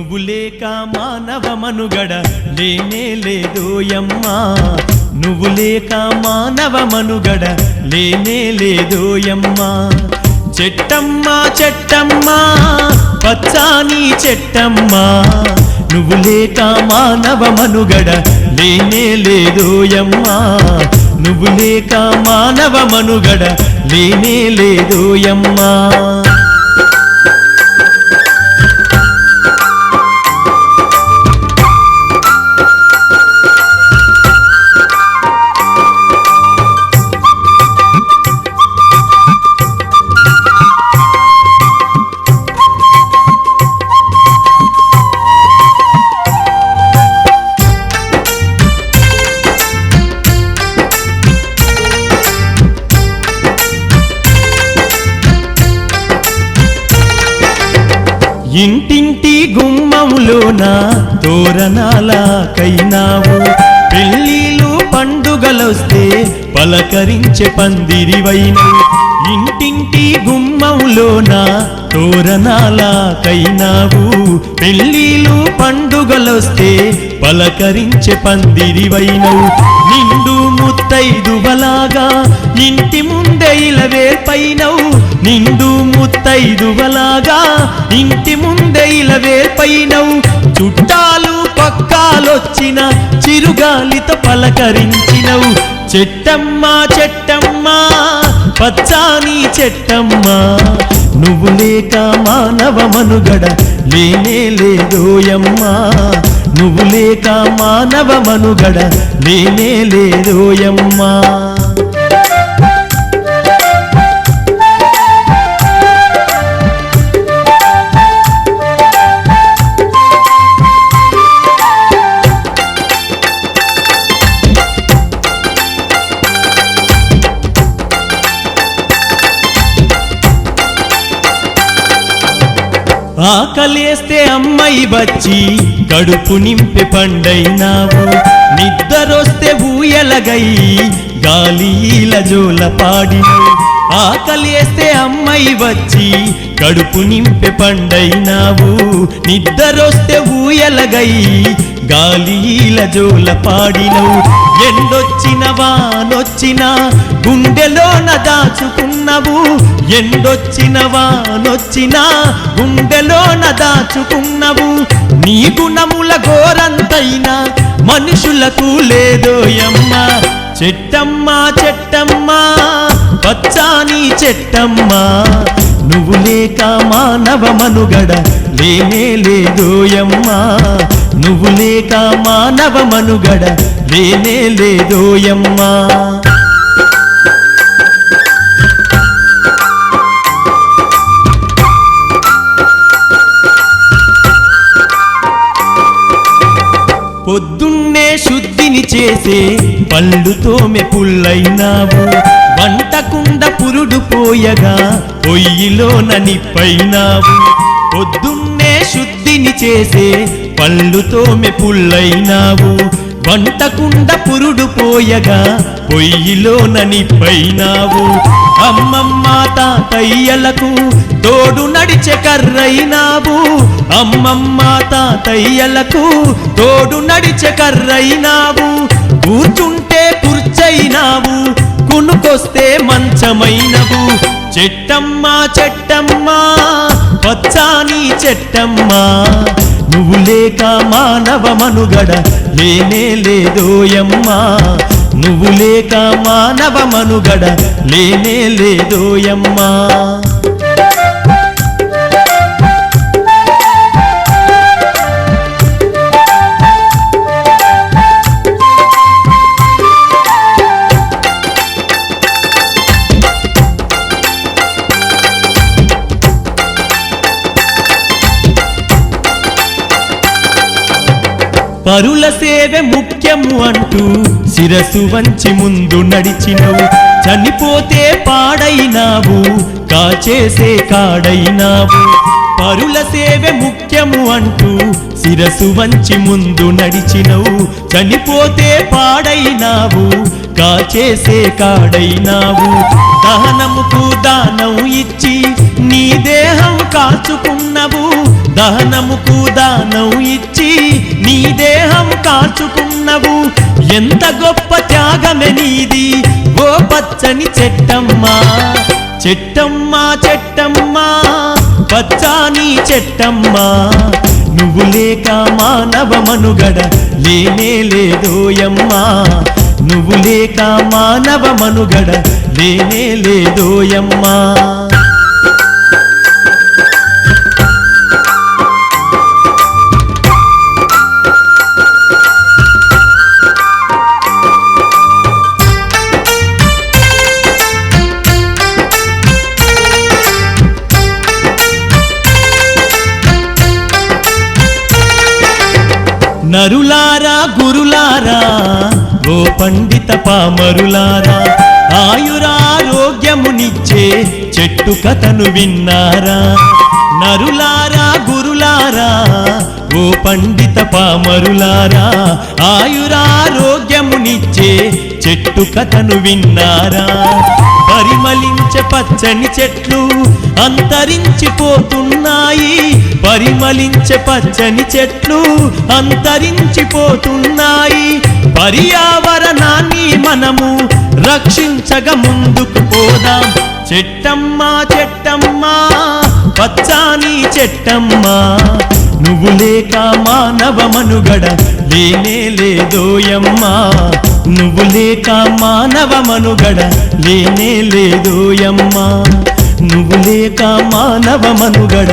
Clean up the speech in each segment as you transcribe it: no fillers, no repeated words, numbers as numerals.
నువ్వు లేక మానవ మనుగడ లేనే లేదోయమ్మా, నువ్వు లేక మానవ మనుగడ లేనే లేదోయమ్మా. చెట్టమ్మా చెట్టమ్మా పచ్చాని చెట్టమ్మా, నువ్వు లేక మానవ మనుగడ లేనే లేదోయమ్మా, నువ్వు లేక మానవ మనుగడ లేనే లేదోయమ్మా. ఇంటింటి గుమ్మంలోన తోరణాలకైనావు, పెళ్ళిళ్ళు పండుగలొస్తే పలకరించే పందిరివైనవు. ఇంటింటి గుమ్మంలోన తోరణాలకైనావు, పెళ్ళిళ్ళు పండుగలొస్తే పలకరించే పందిరివైనవు. నిండు ముత్తైదువలాగా ఇంటి ముందే ఇలవేల్పైనవు, నిండు ముత్తైదువలాగా ఇంటి ముందే ఇలవేల్పైనవు. చుట్టాలు పక్కాలొచ్చిన చిరుగాలితో పలకరించినవు. చెట్టమ్మా చెట్టమ్మా పచ్చాని చెట్టమ్మా, నువ్వు లేక మానవ మనుగడ లేనే లేదోయమ్మా, నువ్వు లేక మానవ మనుగడ లేనే లేదోయమ్మా. ఆకలేస్తే అమ్మాయి వచ్చి కడుపు నింపే పండైనావు, నిద్దరొస్తే ఊయలగై గాలిల జోల పాడినవు. ఆకలేస్తే అమ్మాయి వచ్చి కడుపు నింపే పండైనావు, నిద్దరొస్తే ఊయలగై గాలిల జోల పాడినవు. ఎండొచ్చిన వానొచ్చిన గుండెలోన దాచుకున్నవు, ఎండొచ్చిన వానొచ్చిన గుండెలోన దాచుకున్నవు. నీ గుణముల గోరంతైనా మనుషులకు లేదోయమ్మా. చెట్టమ్మా చెట్టమ్మా పచ్చాని చెట్టమ్మా, నువ్వు లేక మానవ మనుగడ లేనే లేదోయమ్మా, నువ్వు లేక మానవ మనుగడ లేనే లేదోయమ్మా. పొద్దున్నే శుద్ధిని చేసే పళ్ళుతోమె పుల్లైనావు, వంటకుండ పురుడు పోయగా పొయ్యిలోన నిప్పైనావు. పొద్దున్నే శుద్ధిని చేసే పళ్ళుతోమె పుల్లైనావు, వంటకుండ పురుడు పోయగా పొయ్యిలోన నిప్పైనావు. అమ్మమ్మ తాతయ్యలకు తోడు నడిచే కర్రైనావు, అమ్మమ్మ తాతయ్యలకు తోడు నడిచే కర్రైనావు. కూర్చుంటే కుర్చైనావు, కునుకొస్తే మంచమైనవు. చెట్టమ్మా చెట్టమ్మా పచ్చాని చెట్టమ్మా, నువ్వు లేక మానవ మనుగడ లేనే లేదోయమ్మా, నువ్వు లేక మానవ మనుగడ లేనే లేదోయమ్మా. పరుల సేవే ముఖ్యము అంటూ శిరసు వంచి ముందు నడిచినవు, చనిపోతే పాడైనావు కాచేసే కాడైనావు. పరుల సేవే ముఖ్యము అంటూ శిరసు వంచి ముందు నడిచినవు, చనిపోతే పాడైనావు కాచేసే కాడైనావు. దహనముకు దానం ఇచ్చి నీ దేహం కాచుకున్నవు, దహనముకు దానం ఇచ్చి నీ దేహం కాచుకున్నవు ఎంత గొప్ప త్యాగమే నీది ఓ పచ్చని చెట్టమ్మా చెట్టమ్మా చెట్టమ్మా పచ్చాని చెట్టమ్మా నువ్వు లేక మానవ మనుగడ లేనే లేదోయమ్మా నువ్వు లేక మానవ మనుగడ లేనే లేదోయమ్మా నరులారా గురులారా ఓ పండిత పామరులారా ఆయురారోగ్యమునిచ్చే చెట్టు కథను విన్నారా నరులారా గురులారా ఓ పండిత పామరులారా ఆయురారోగ్యమునిచ్చే చెట్టు కథను విన్నారా పరిమళించే పచ్చని చెట్లు అంతరించిపోతున్నాయి పరిమళించే పచ్చని చెట్లు అంతరించిపోతున్నాయి పర్యావరణాన్ని మనము రక్షించగా ముందుకు పోదాం చెట్టమ్మా చెట్టమ్మా పచ్చాని చెట్టమ్మా నువ్వు లేక మానవ మనుగడ లేనే లేదోయమ్మా నువ్వు లేక మానవ మనుగడ లేనే లేదోయమ్మా నువ్వు లేక మానవ మనుగడ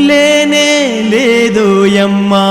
లేనే లేదోయమ్మా